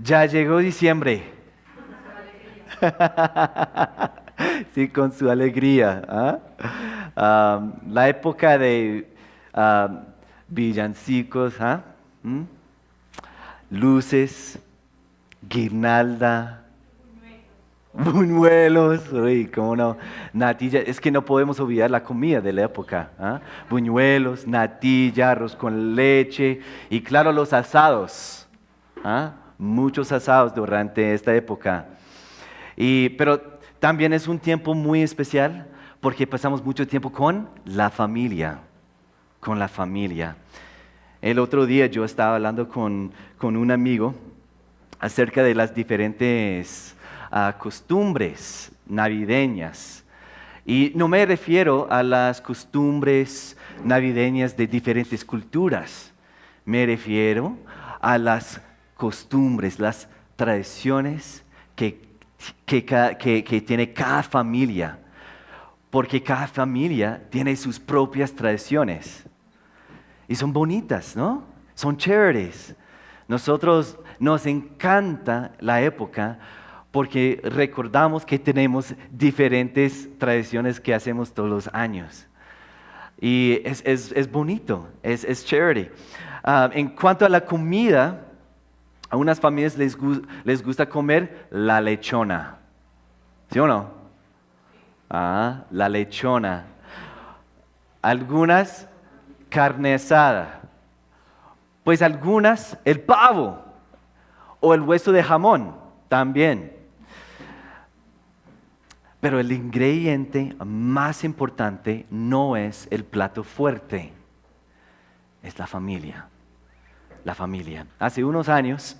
Ya llegó diciembre. Sí, con su alegría. ¿Ah? La época de villancicos, ¿ah? ¿Mm? Luces, guirnalda, buñuelos, uy, cómo no, natilla, es que no podemos olvidar la comida de la época, ¿ah? Buñuelos, natilla, arroz con leche y claro, los asados, ¿ah? Muchos asados durante esta época. Pero también es un tiempo muy especial porque pasamos mucho tiempo con la familia, con la familia. El otro día yo estaba hablando con un amigo acerca de las diferentes costumbres navideñas. Y no me refiero a las costumbres navideñas de diferentes culturas, me refiero a las costumbres, las tradiciones que tiene cada familia, porque cada familia tiene sus propias tradiciones. Y son bonitas, ¿no? Son chéveres. Nosotros nos encanta la época porque recordamos que tenemos diferentes tradiciones que hacemos todos los años. Y es bonito, es chévere. En cuanto a la comida, a unas familias les gusta comer la lechona. ¿Sí o no? La lechona. Algunas carne asada. Pues algunas el pavo o el hueso de jamón también. Pero el ingrediente más importante no es el plato fuerte, es la familia. La familia. Hace unos años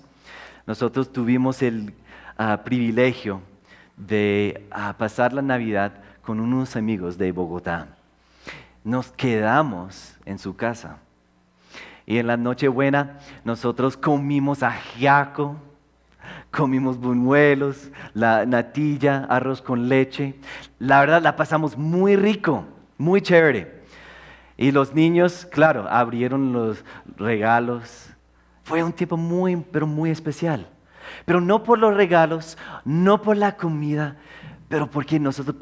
nosotros tuvimos el privilegio de pasar la Navidad con unos amigos de Bogotá. Nos quedamos en su casa. Y en la Nochebuena nosotros comimos ajiaco, comimos buñuelos, la natilla, arroz con leche. La verdad la pasamos muy rico, muy chévere. Y los niños, claro, abrieron los regalos. Fue un tiempo muy, pero muy especial. Pero no por los regalos, no por la comida, pero porque nosotros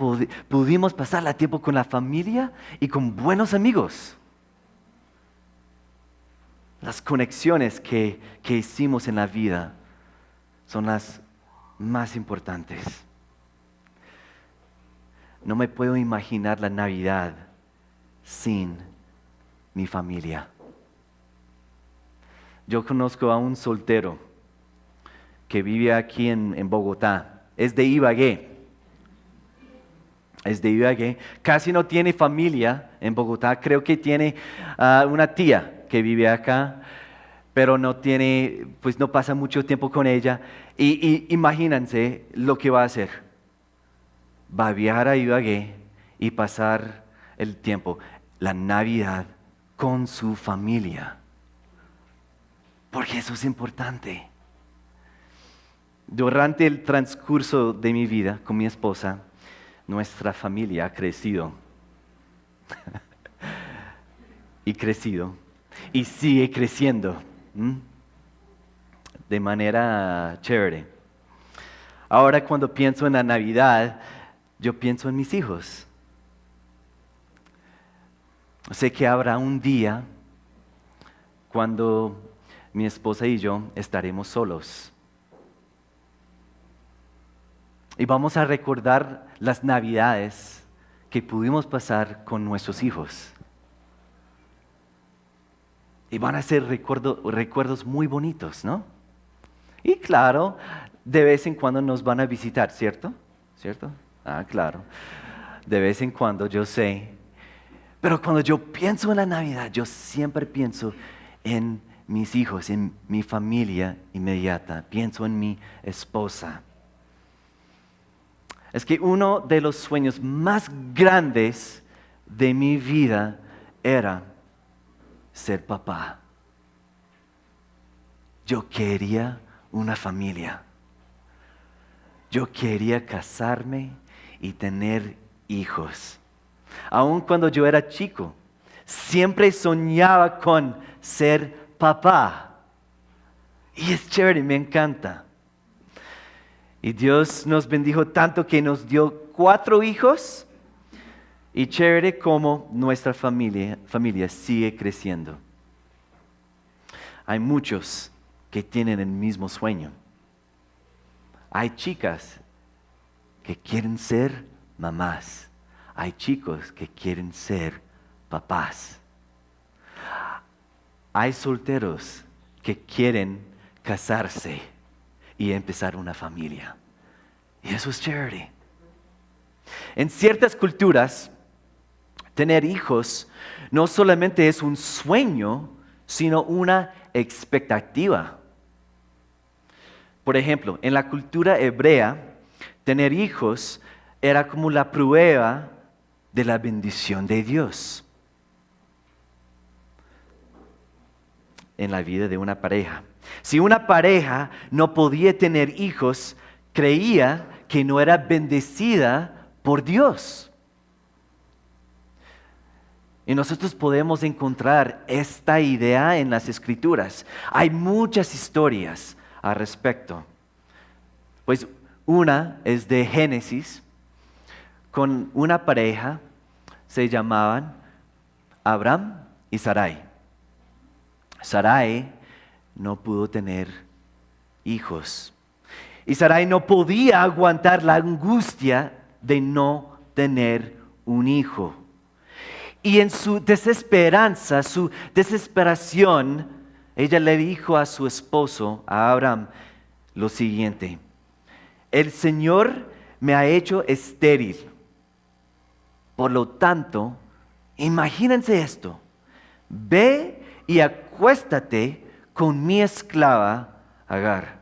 pudimos pasar el tiempo con la familia y con buenos amigos. Las conexiones que hicimos en la vida son las más importantes. No me puedo imaginar la Navidad sin mi familia. Yo conozco a un soltero que vive aquí en Bogotá. Es de Ibagué. Es de Ibagué. Casi no tiene familia en Bogotá. Creo que tiene una tía que vive acá, pero no tiene, pues no pasa mucho tiempo con ella. Y imagínense lo que va a hacer. Va a viajar a Ibagué y pasar el tiempo, la Navidad, con su familia. Porque eso es importante. Durante el transcurso de mi vida con mi esposa, nuestra familia ha crecido. Y crecido. Y sigue creciendo. De manera chévere. Ahora cuando pienso en la Navidad, yo pienso en mis hijos. Sé que habrá un día cuando mi esposa y yo estaremos solos. Y vamos a recordar las Navidades que pudimos pasar con nuestros hijos. Y van a ser recuerdos muy bonitos, ¿no? Y claro, de vez en cuando nos van a visitar, ¿cierto? ¿Cierto? Claro. De vez en cuando, yo sé. Pero cuando yo pienso en la Navidad, yo siempre pienso en mis hijos, en mi familia inmediata. Pienso en mi esposa. Es que uno de los sueños más grandes de mi vida era ser papá. Yo quería una familia. Yo quería casarme y tener hijos. Aun cuando yo era chico, siempre soñaba con ser papá. Y es chévere, me encanta. Y Dios nos bendijo tanto que nos dio 4 hijos. Y chévere como nuestra familia sigue creciendo. Hay muchos que tienen el mismo sueño. Hay chicas que quieren ser mamás. Hay chicos que quieren ser papás. Hay solteros que quieren casarse y empezar una familia. Y eso es chévere. En ciertas culturas, tener hijos no solamente es un sueño, sino una expectativa. Por ejemplo, en la cultura hebrea, tener hijos era como la prueba de la bendición de Dios en la vida de una pareja. Si una pareja no podía tener hijos, creía que no era bendecida por Dios. Y nosotros podemos encontrar esta idea en las Escrituras. Hay muchas historias al respecto. Pues una es de Génesis, con una pareja, se llamaban Abraham y Sarai. Sarai no pudo tener hijos. Y Sarai no podía aguantar la angustia de no tener un hijo. Y en su desesperanza, su desesperación, ella le dijo a su esposo, a Abraham, lo siguiente: el Señor me ha hecho estéril. Por lo tanto, imagínense esto: ve y acuéstate con mi esclava Agar.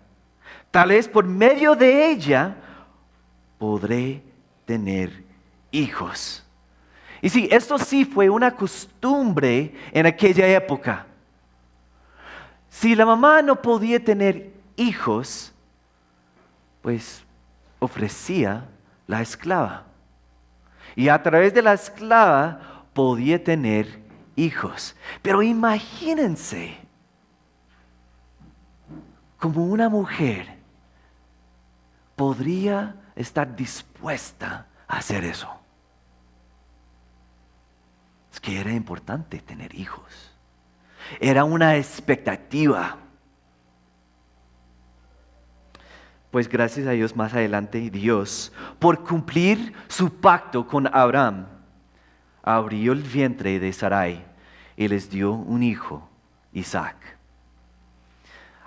Tal vez por medio de ella podré tener hijos. Y sí, esto sí fue una costumbre en aquella época. Si la mamá no podía tener hijos, pues ofrecía la esclava. Y a través de la esclava podía tener hijos. Pero imagínense como una mujer podría estar dispuesta a hacer eso. Es que era importante tener hijos. Era una expectativa. Pues gracias a Dios, más adelante Dios, por cumplir su pacto con Abraham, abrió el vientre de Sarai y les dio un hijo, Isaac.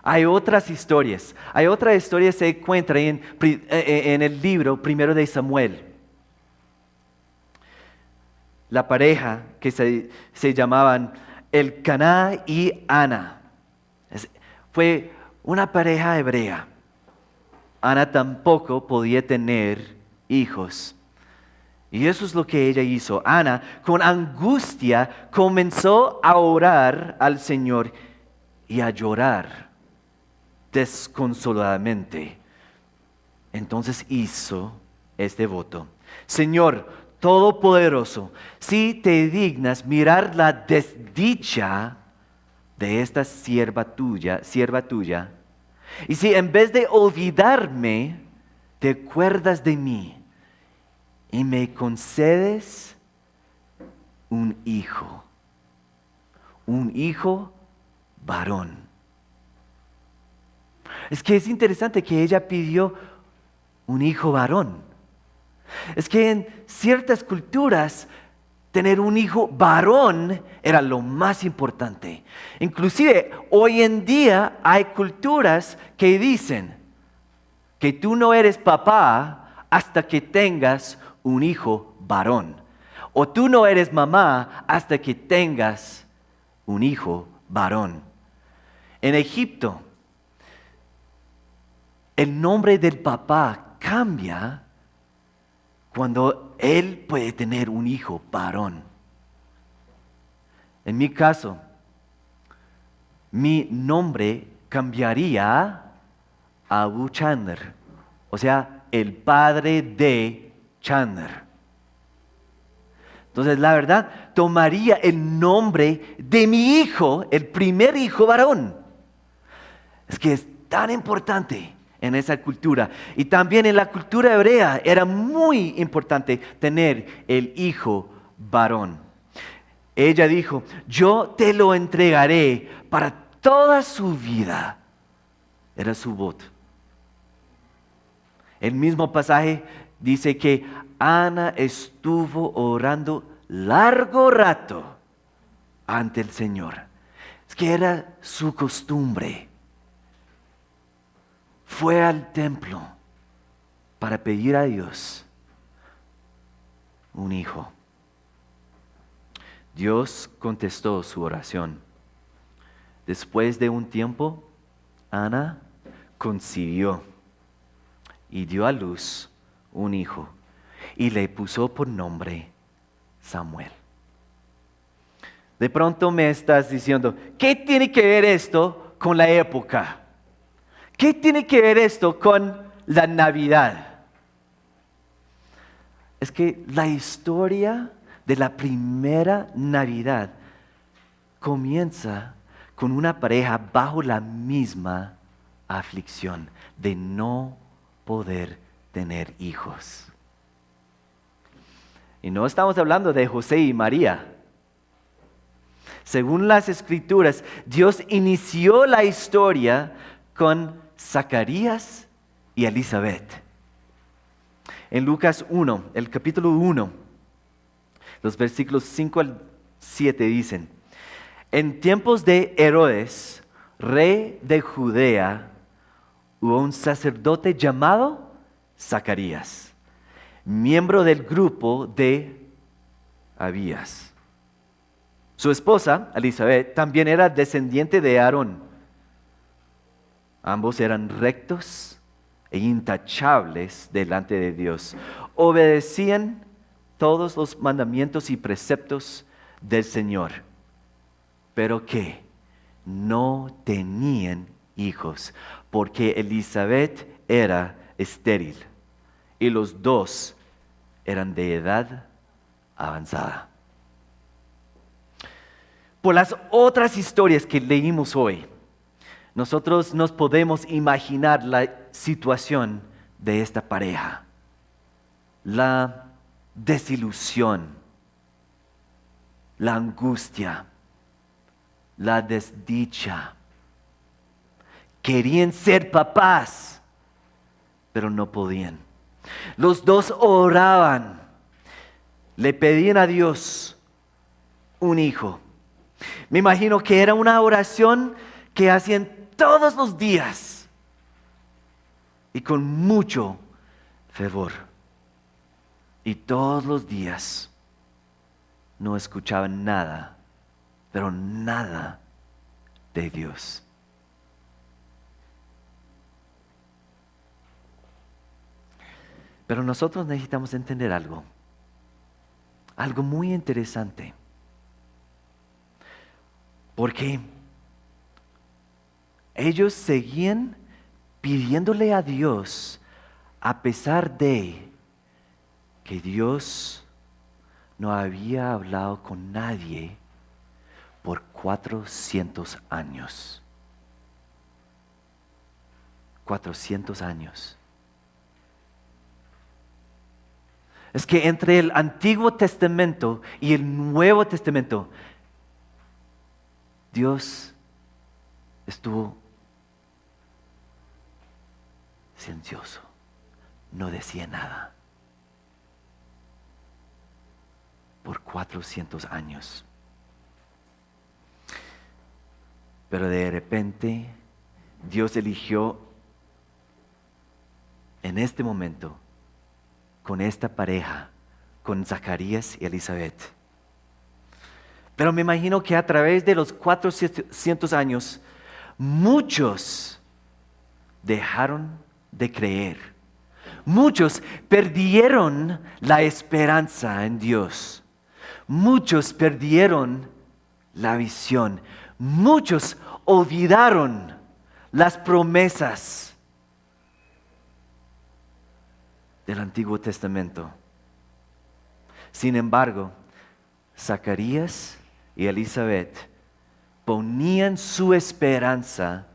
Hay otras historias. Hay otra historia que se encuentra en el libro primero de Samuel. La pareja que se llamaban Elcaná y Ana. Fue una pareja hebrea. Ana tampoco podía tener hijos. Y eso es lo que ella hizo. Ana, con angustia, comenzó a orar al Señor y a llorar desconsoladamente. Entonces hizo este voto: Señor Todopoderoso, si te dignas mirar la desdicha de esta sierva tuya, y si en vez de olvidarme, te acuerdas de mí y me concedes un hijo varón. Es que es interesante que ella pidió un hijo varón. Es que en ciertas culturas tener un hijo varón era lo más importante. Inclusive hoy en día hay culturas que dicen que tú no eres papá hasta que tengas un hijo varón. O tú no eres mamá hasta que tengas un hijo varón. En Egipto, el nombre del papá cambia cuando él puede tener un hijo varón. En mi caso, mi nombre cambiaría a Abu Chandler, o sea, el padre de Chandler. Entonces, la verdad, tomaría el nombre de mi hijo, el primer hijo varón. Es que es tan importante en esa cultura. Y también en la cultura hebrea era muy importante tener el hijo varón. Ella dijo, yo te lo entregaré para toda su vida. Era su voto. El mismo pasaje dice que Ana estuvo orando largo rato ante el Señor. Es que era su costumbre. Fue al templo para pedir a Dios un hijo. Dios contestó su oración. Después de un tiempo, Ana concibió y dio a luz un hijo y le puso por nombre Samuel. De pronto me estás diciendo, ¿qué tiene que ver esto con la época? ¿Qué tiene que ver esto con la Navidad? Es que la historia de la primera Navidad comienza con una pareja bajo la misma aflicción de no poder tener hijos. Y no estamos hablando de José y María. Según las Escrituras, Dios inició la historia con Zacarías y Elizabeth. En Lucas 1, el capítulo 1, los versículos 5 al 7 dicen, en tiempos de Herodes, rey de Judea, hubo un sacerdote llamado Zacarías, miembro del grupo de Abías. Su esposa, Elizabeth, también era descendiente de Aarón. Ambos eran rectos e intachables delante de Dios. Obedecían todos los mandamientos y preceptos del Señor, pero que no tenían hijos, porque Elizabeth era estéril y los dos eran de edad avanzada. Por las otras historias que leímos hoy, nosotros nos podemos imaginar la situación de esta pareja, la desilusión, la angustia, la desdicha. Querían ser papás, pero no podían. Los dos oraban, le pedían a Dios un hijo. Me imagino que era una oración que hacían todos los días y con mucho fervor. Y todos los días no escuchaban nada, pero nada de Dios. Pero nosotros necesitamos entender algo muy interesante. Porque ellos seguían pidiéndole a Dios a pesar de que Dios no había hablado con nadie por 400 años. 400 años. Es que entre el Antiguo Testamento y el Nuevo Testamento, Dios estuvo silencioso, no decía nada por 400 años. Pero de repente Dios eligió en este momento con esta pareja, con Zacarías y Elizabeth. Pero me imagino que a través de los 400 años, muchos dejaron de creer. Muchos perdieron la esperanza en Dios. Muchos perdieron la visión. Muchos olvidaron las promesas del Antiguo Testamento. Sin embargo, Zacarías y Elizabeth ponían su esperanza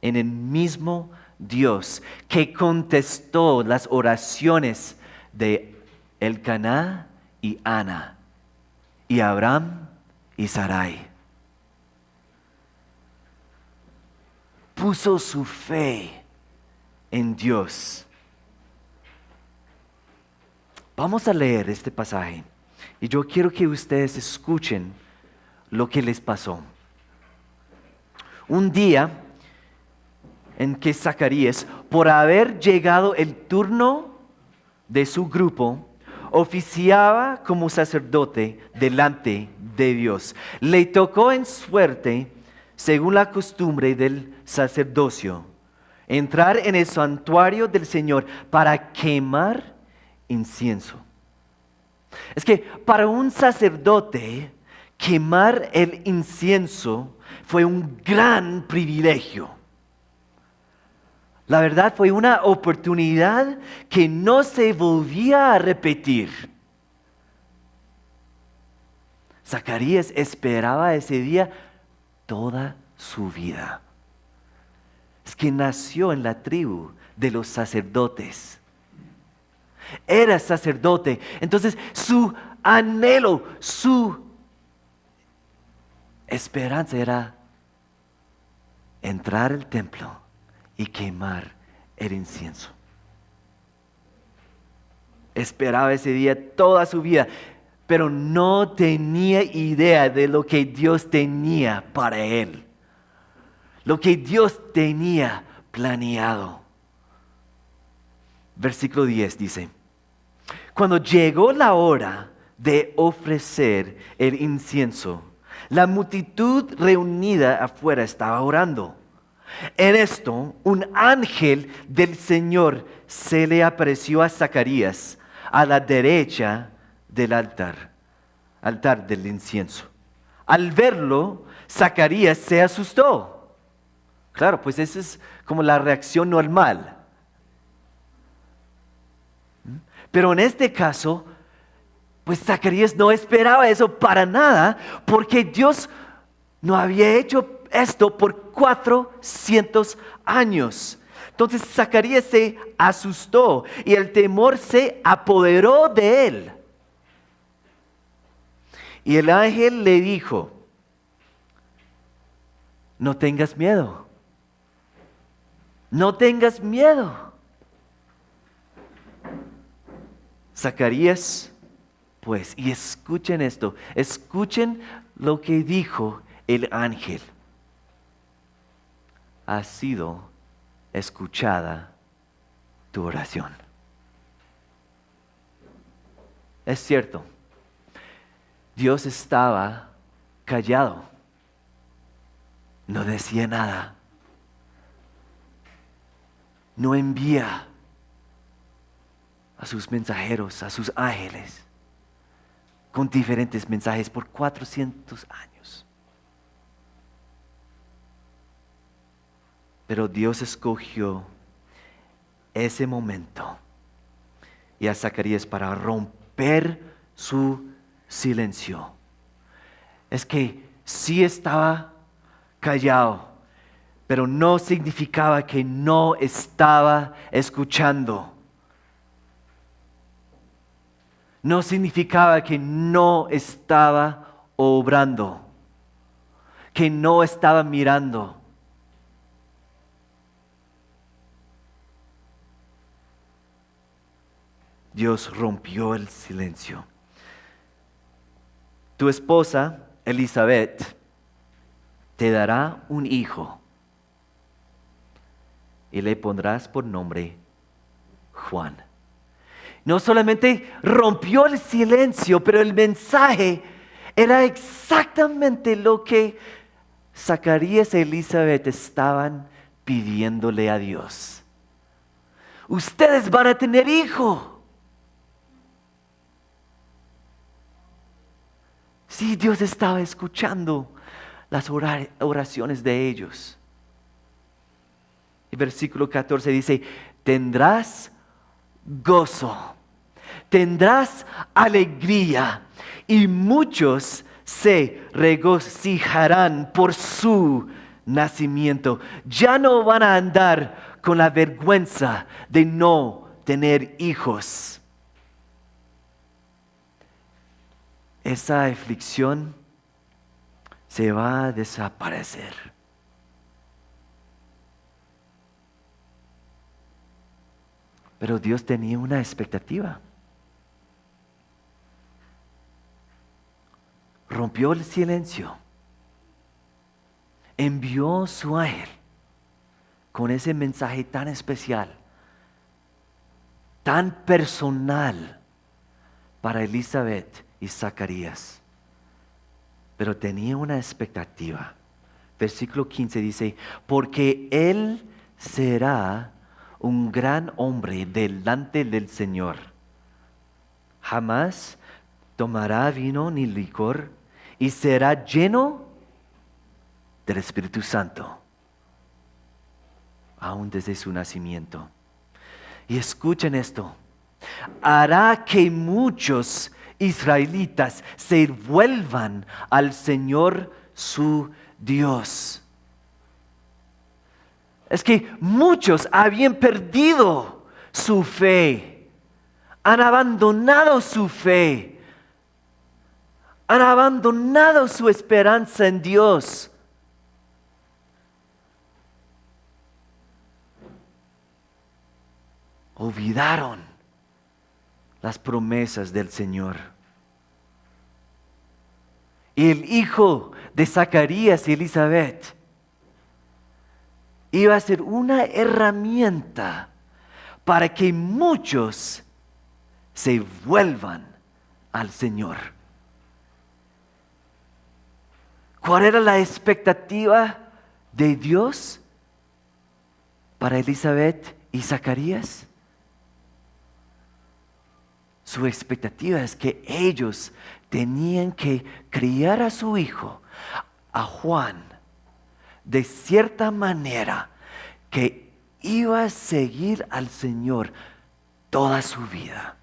en el mismo Dios que contestó las oraciones de Elcaná y Ana, y Abraham y Sarai. Puso su fe en Dios. Vamos a leer este pasaje y yo quiero que ustedes escuchen lo que les pasó. Un día en que Zacarías, por haber llegado el turno de su grupo, oficiaba como sacerdote delante de Dios. Le tocó en suerte, según la costumbre del sacerdocio, entrar en el santuario del Señor para quemar incienso. Es que para un sacerdote quemar el incienso fue un gran privilegio. La verdad fue una oportunidad que no se volvía a repetir. Zacarías esperaba ese día toda su vida. Es que nació en la tribu de los sacerdotes. Era sacerdote. Entonces su anhelo, su esperanza era entrar al templo y quemar el incienso. Esperaba ese día toda su vida, pero no tenía idea de lo que Dios tenía para él, lo que Dios tenía planeado. Versículo 10 dice: cuando llegó la hora de ofrecer el incienso, la multitud reunida afuera estaba orando. En esto, un ángel del Señor se le apareció a Zacarías a la derecha del altar del incienso. Al verlo, Zacarías se asustó. Claro, pues esa es como la reacción normal. Pero en este caso, pues Zacarías no esperaba eso para nada, porque Dios no había hecho esto por 400 años. Entonces Zacarías se asustó y el temor se apoderó de él. Y el ángel le dijo: no tengas miedo. No tengas miedo. Zacarías, pues, y escuchen esto, escuchen lo que dijo el ángel. Ha sido escuchada tu oración. Es cierto, Dios estaba callado, no decía nada, no envía a sus mensajeros, a sus ángeles, con diferentes mensajes por 400 años. Pero Dios escogió ese momento y a Zacarías para romper su silencio. Es que sí estaba callado, pero no significaba que no estaba escuchando. No significaba que no estaba obrando, que no estaba mirando. Dios rompió el silencio. Tu esposa, Elizabeth, te dará un hijo y le pondrás por nombre Juan. No solamente rompió el silencio, pero el mensaje era exactamente lo que Zacarías y Elizabeth estaban pidiéndole a Dios. Ustedes van a tener hijo. Sí, Dios estaba escuchando las oraciones de ellos. Y versículo 14 dice: tendrás gozo, tendrás alegría, y muchos se regocijarán por su nacimiento. Ya no van a andar con la vergüenza de no tener hijos. Esa aflicción se va a desaparecer. Pero Dios tenía una expectativa. Rompió el silencio. Envió su ángel con ese mensaje tan especial, tan personal para Elizabeth y Zacarías. Pero tenía una expectativa. Versículo 15 dice, porque él será un gran hombre delante del Señor. Jamás tomará vino ni licor y será lleno del Espíritu Santo, aún desde su nacimiento. Y escuchen esto, hará que muchos israelitas se vuelvan al Señor su Dios. Es que muchos habían perdido su fe, han abandonado su fe, han abandonado su esperanza en Dios. Olvidaron las promesas del Señor. Y el hijo de Zacarías y Elizabeth iba a ser una herramienta para que muchos se vuelvan al Señor. ¿Cuál era la expectativa de Dios para Elizabeth y Zacarías? Su expectativa es que ellos tenían que criar a su hijo, a Juan, de cierta manera que iba a seguir al Señor toda su vida.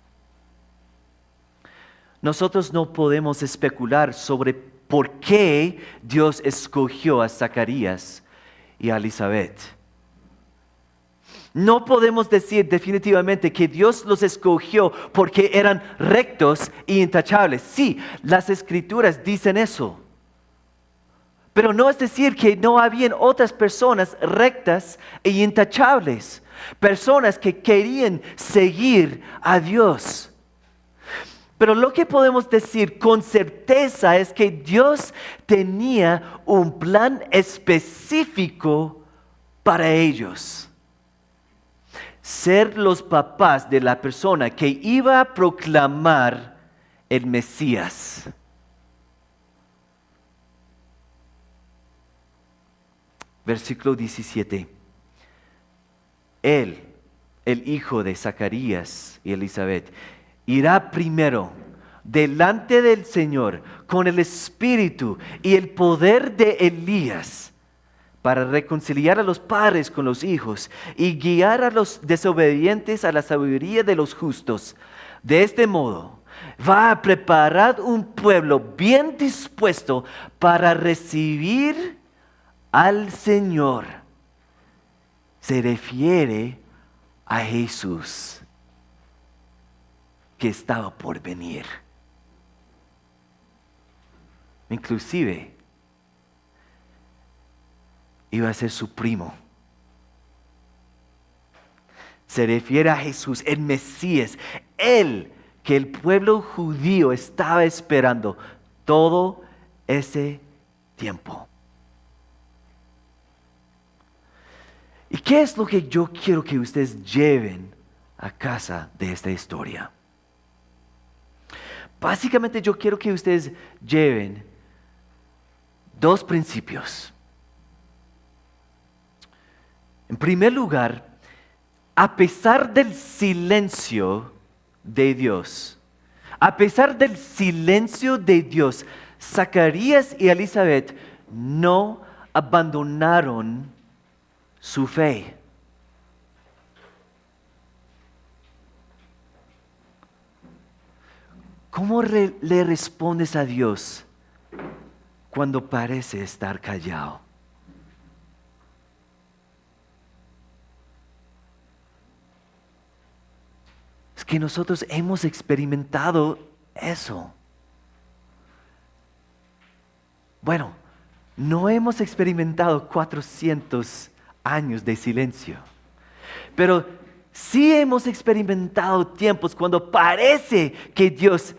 Nosotros no podemos especular sobre por qué Dios escogió a Zacarías y a Elizabeth. No podemos decir definitivamente que Dios los escogió porque eran rectos e intachables. Sí, las Escrituras dicen eso. Pero no es decir que no habían otras personas rectas e intachables. Personas que querían seguir a Dios. Pero lo que podemos decir con certeza es que Dios tenía un plan específico para ellos. Ser los papás de la persona que iba a proclamar el Mesías. Versículo 17. Él, el hijo de Zacarías y Elizabeth, irá primero delante del Señor con el espíritu y el poder de Elías, para reconciliar a los padres con los hijos y guiar a los desobedientes a la sabiduría de los justos. De este modo, va a preparar un pueblo bien dispuesto para recibir al Señor. Se refiere a Jesús, que estaba por venir. Inclusive, iba a ser su primo. Se refiere a Jesús, el Mesías, Él que el pueblo judío estaba esperando todo ese tiempo. ¿Y qué es lo que yo quiero que ustedes lleven a casa de esta historia? Básicamente yo quiero que ustedes lleven dos principios. En primer lugar, a pesar del silencio de Dios, Zacarías y Elizabeth no abandonaron su fe. ¿Cómo le respondes a Dios cuando parece estar callado? Es que nosotros hemos experimentado eso. Bueno, no hemos experimentado 400 años de silencio, pero sí hemos experimentado tiempos cuando parece que Dios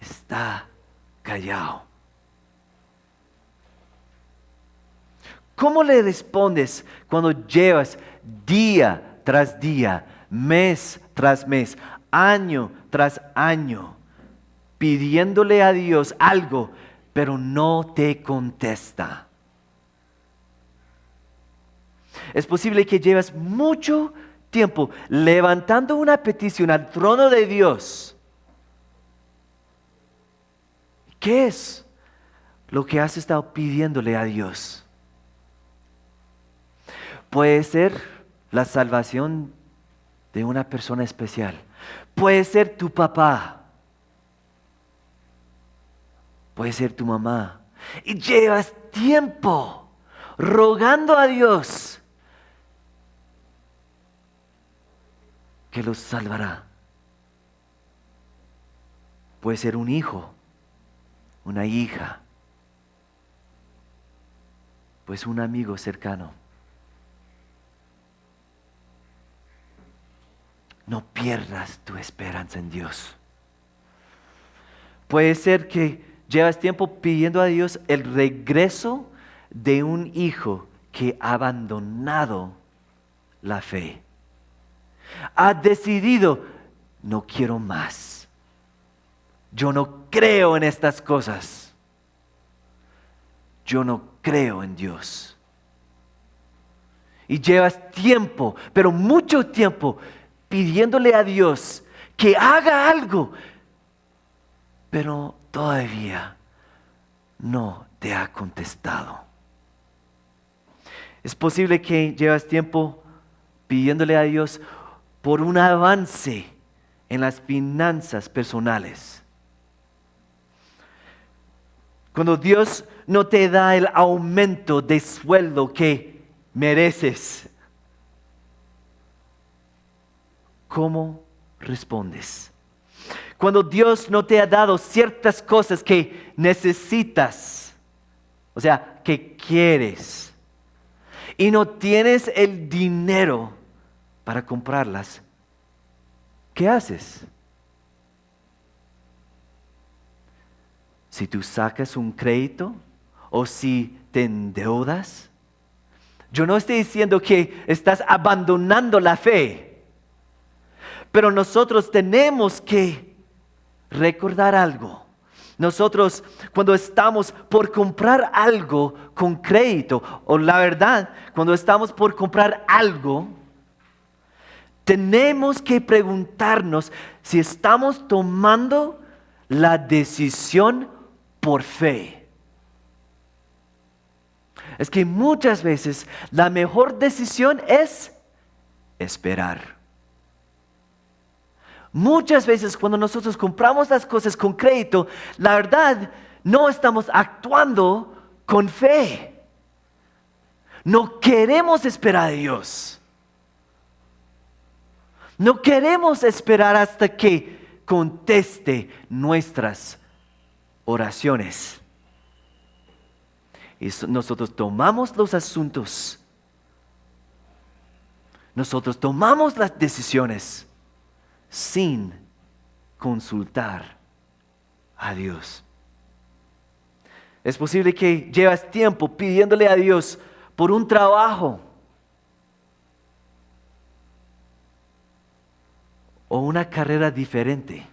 está callado. ¿Cómo le respondes cuando llevas día tras día, mes tras mes, año tras año, pidiéndole a Dios algo, pero no te contesta? Es posible que llevas mucho tiempo levantando una petición al trono de Dios. ¿Qué es lo que has estado pidiéndole a Dios? Puede ser la salvación de una persona especial. Puede ser tu papá. Puede ser tu mamá. Y llevas tiempo rogando a Dios que los salvará. Puede ser un hijo, una hija, pues un amigo cercano. No pierdas tu esperanza en Dios. Puede ser que llevas tiempo pidiendo a Dios el regreso de un hijo que ha abandonado la fe. Ha decidido, no quiero más. Yo no creo en estas cosas. Yo no creo en Dios. Y llevas tiempo, pero mucho tiempo, pidiéndole a Dios que haga algo, pero todavía no te ha contestado. Es posible que llevas tiempo pidiéndole a Dios por un avance en las finanzas personales. Cuando Dios no te da el aumento de sueldo que mereces, ¿cómo respondes? Cuando Dios no te ha dado ciertas cosas que necesitas, o sea, que quieres, y no tienes el dinero para comprarlas, ¿qué haces? Si tú sacas un crédito o si te endeudas, yo no estoy diciendo que estás abandonando la fe, pero nosotros tenemos que recordar algo. Nosotros, cuando estamos por comprar algo con crédito, o la verdad, cuando estamos por comprar algo, tenemos que preguntarnos si estamos tomando la decisión por fe. Es que muchas veces la mejor decisión es esperar. Muchas veces cuando nosotros compramos las cosas con crédito, la verdad no estamos actuando con fe. No queremos esperar a Dios. No queremos esperar hasta que conteste nuestras oraciones. Y nosotros tomamos los asuntos. Nosotros tomamos las decisiones sin consultar a Dios. Es posible que llevas tiempo pidiéndole a Dios por un trabajo o una carrera diferente.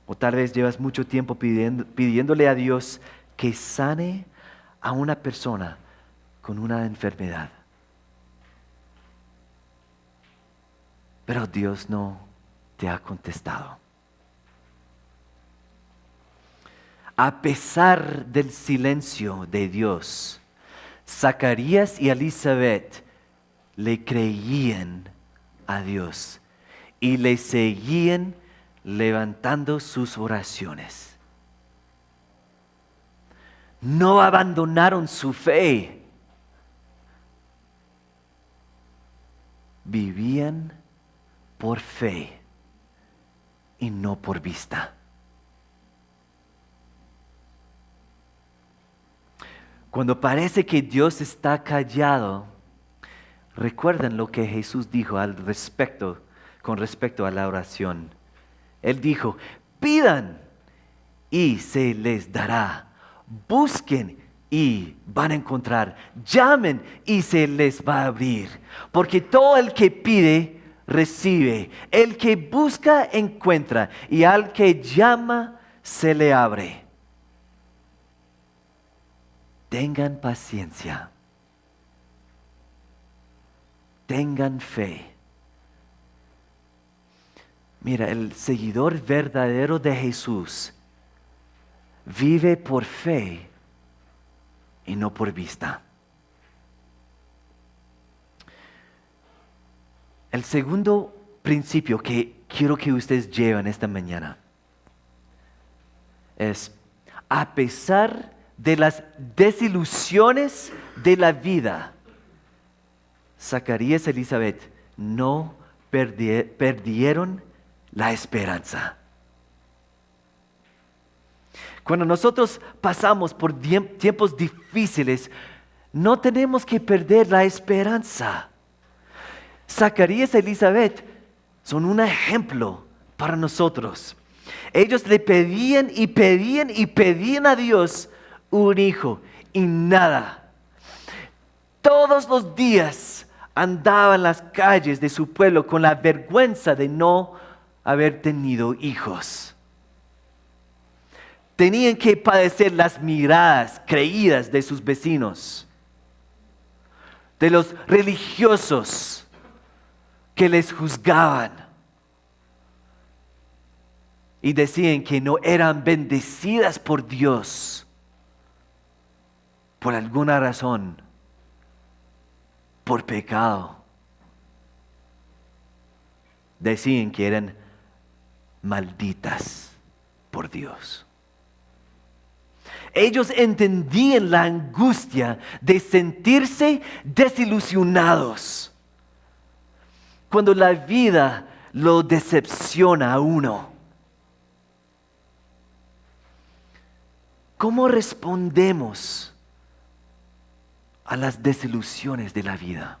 O tal vez llevas mucho tiempo pidiéndole a Dios que sane a una persona con una enfermedad. Pero Dios no te ha contestado. A pesar del silencio de Dios, Zacarías y Elizabeth le creían a Dios y le seguían levantando sus oraciones. No abandonaron su fe. vivían por fe y no por vista. Cuando parece que Dios está callado, recuerden lo que Jesús dijo con respecto a la oración. Él dijo, pidan y se les dará. Busquen y van a encontrar. Llamen y se les va a abrir. Porque todo el que pide, recibe. El que busca, encuentra. Y al que llama, se le abre. Tengan paciencia. Tengan fe. Mira, el seguidor verdadero de Jesús vive por fe y no por vista. El segundo principio que quiero que ustedes lleven esta mañana es, a pesar de las desilusiones de la vida, Zacarías y Elizabeth no perdieron la esperanza. Cuando nosotros pasamos por tiempos difíciles, no tenemos que perder la esperanza. Zacarías y Elizabeth son un ejemplo para nosotros. Ellos le pedían y pedían y pedían a Dios un hijo y nada. Todos los días andaban en las calles de su pueblo con la vergüenza de no haber tenido hijos. Tenían que padecer las miradas creídas de sus vecinos, de los religiosos que les juzgaban y decían que no eran bendecidas por Dios por alguna razón, por pecado. Decían que eran malditas por Dios. Ellos entendían la angustia de sentirse desilusionados cuando la vida lo decepciona a uno. ¿Cómo respondemos a las desilusiones de la vida?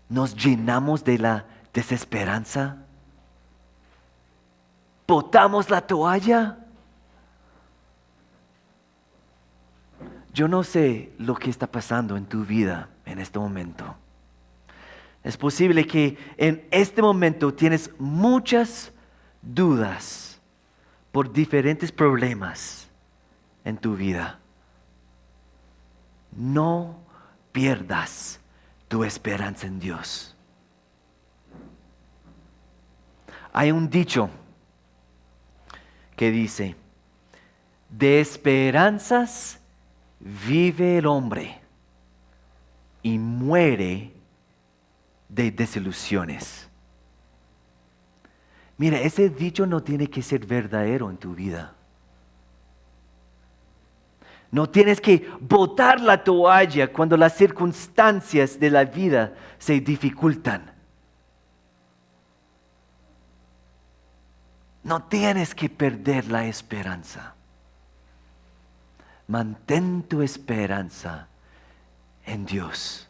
¿Nos llenamos de la desesperanza? ¿Botamos la toalla? Yo no sé lo que está pasando en tu vida en este momento. Es posible que en este momento tienes muchas dudas por diferentes problemas en tu vida. No pierdas tu esperanza en Dios. Hay un dicho que dice, de esperanzas vive el hombre y muere de desilusiones. Mira, ese dicho no tiene que ser verdadero en tu vida. No tienes que botar la toalla cuando las circunstancias de la vida se dificultan. No tienes que perder la esperanza. Mantén tu esperanza en Dios.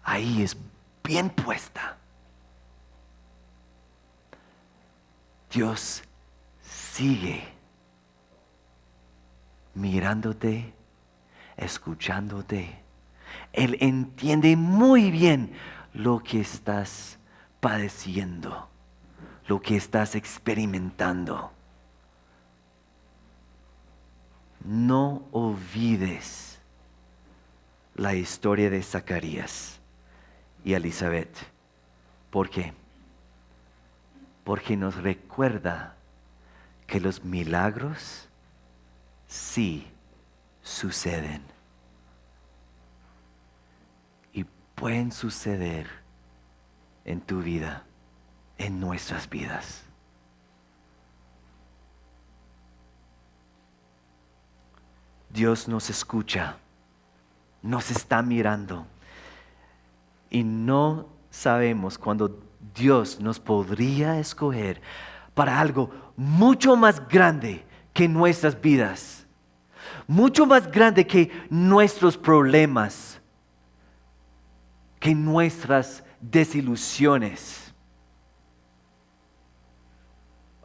Ahí es bien puesta. Dios sigue mirándote, escuchándote. Él entiende muy bien lo que estás padeciendo, lo que estás experimentando. No olvides la historia de Zacarías y Elizabeth. ¿Por qué? Porque nos recuerda que los milagros sí suceden. Y pueden suceder en tu vida, en nuestras vidas. Dios nos escucha nos está mirando. Y no sabemos cuándo Dios nos podría escoger para algo mucho más grande que nuestras vidas, mucho más grande que nuestros problemas, que nuestras desilusiones,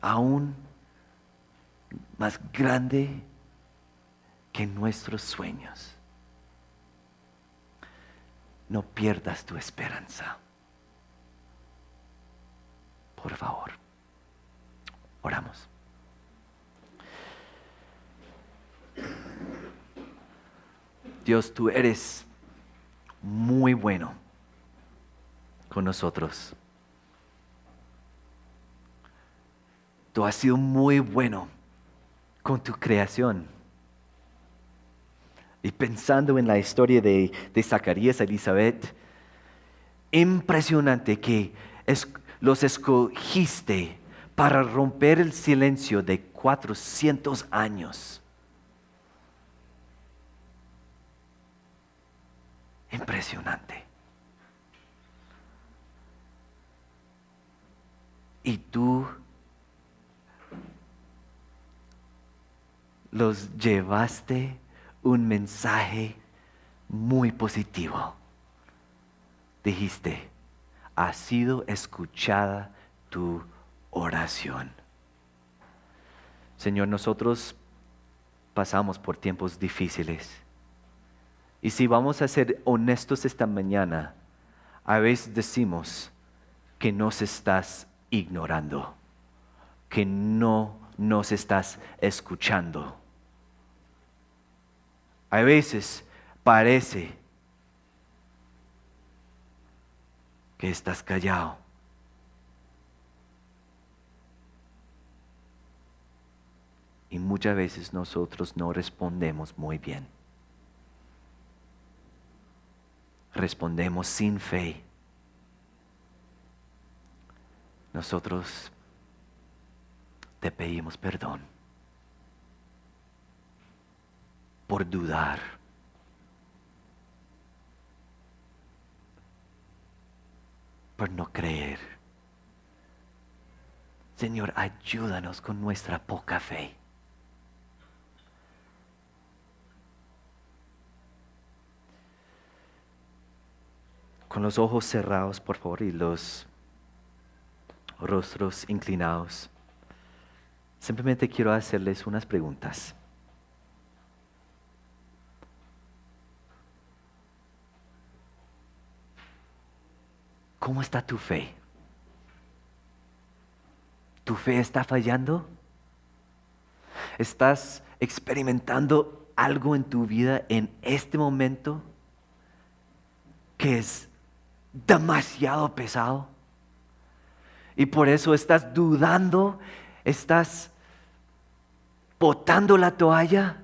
aún más grande que nuestros sueños. No pierdas tu esperanza. Por favor, oramos. Dios, tú eres muy bueno con nosotros. Tú has sido muy bueno con tu creación. Y pensando en la historia de Zacarías y Elizabeth, impresionante que los escogiste para romper el silencio de 400 años. Impresionante. Y tú los llevaste un mensaje muy positivo. Dijiste, ha sido escuchada tu oración. Señor, nosotros pasamos por tiempos difíciles. Y si vamos a ser honestos esta mañana, a veces decimos que nos estás ignorando, que no nos estás escuchando. A veces parece que estás callado. Y muchas veces nosotros no respondemos muy bien. Respondemos sin fe. Nosotros te pedimos perdón por dudar, por no creer. Señor, ayúdanos con nuestra poca fe. Con los ojos cerrados, por favor, y los rostros inclinados. Simplemente quiero hacerles unas preguntas. ¿Cómo está tu fe? ¿Tu fe está fallando? ¿Estás experimentando algo en tu vida en este momento que es demasiado pesado? Y por eso estás dudando, estás botando la toalla.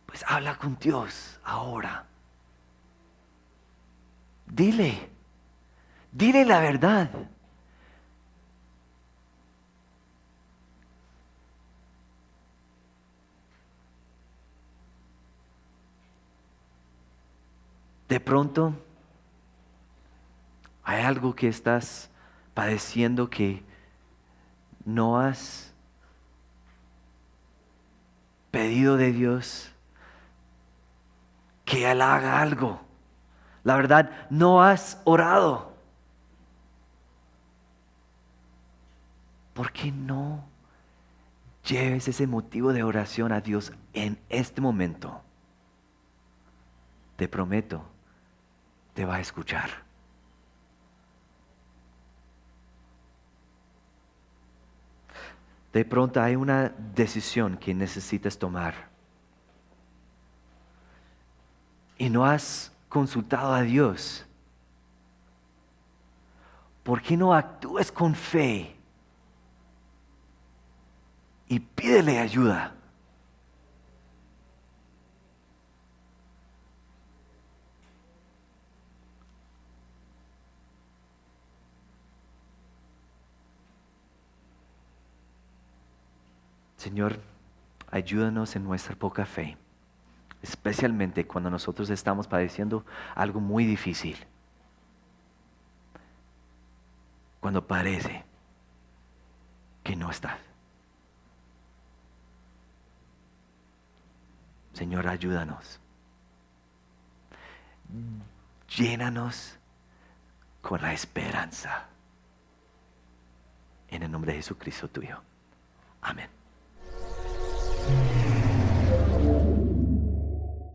Pues habla con Dios ahora. Dile la verdad. De pronto hay algo que estás padeciendo que no has pedido de Dios que Él haga algo. La verdad, no has orado. ¿Por qué no lleves ese motivo de oración a Dios en este momento? Te prometo, te va a escuchar. De pronto hay una decisión que necesitas tomar y no has consultado a Dios. ¿Por qué no actúas con fe y pídele ayuda? Señor, ayúdanos en nuestra poca fe. especialmente cuando nosotros estamos padeciendo algo muy difícil. Cuando parece que no estás. Señor, ayúdanos. Llénanos con la esperanza. En el nombre de Jesucristo tuyo. Amén.